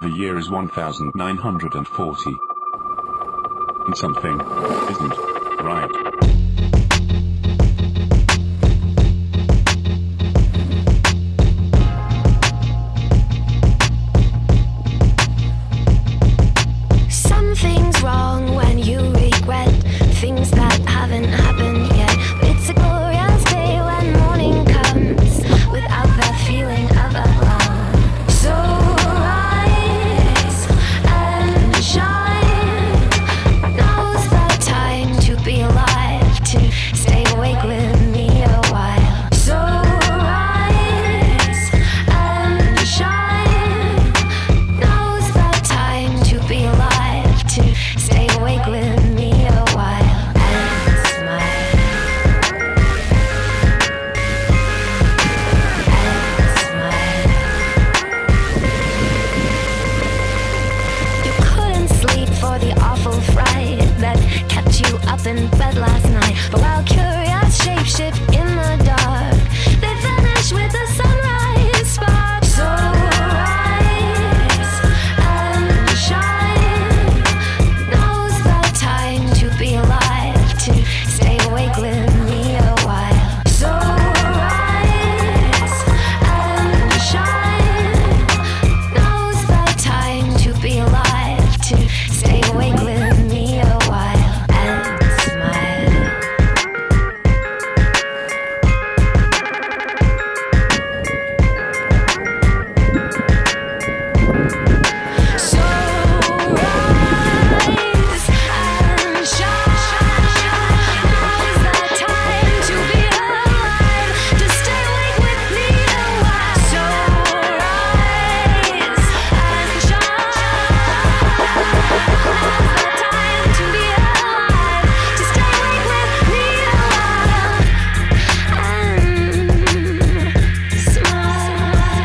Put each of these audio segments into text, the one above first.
The year is 1940. And something isn't right. Something's wrong when you regret things that haven't happened yet. It's a glorious day when morning comes without that feeling of alarm. So rise and shine. Now's the time to be alive, to stay awake with me a while. So rise and shine. Now's the time to be alive, to stay awake with me a while and smile and smile. You couldn't sleep for the awful fright that kept you up in bed last night, but while curious shapeshift in the dark, they vanish with the sunrise spark. So rise and shine. Now's the time to be alive, to stay awake with me a while. So rise and shine. Now's the time to be alive, to stay awake with me a while and smile. So rise and shine. Now's the time to be alive, to stay awake with me a while. So rise and shine. Now's the time to be alive, to stay awake with me a while and smile.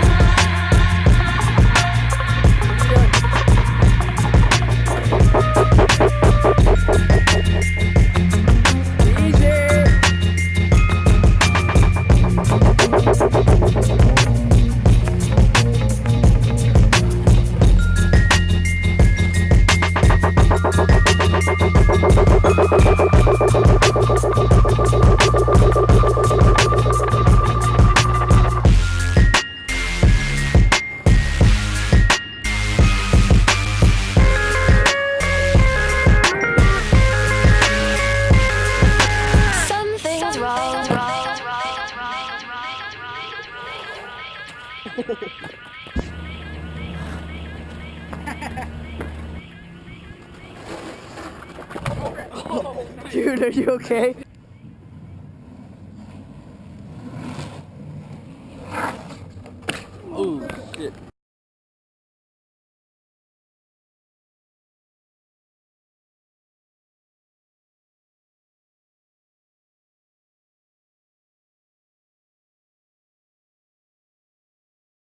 Something's wrong. Dude, are you okay? Oh shit.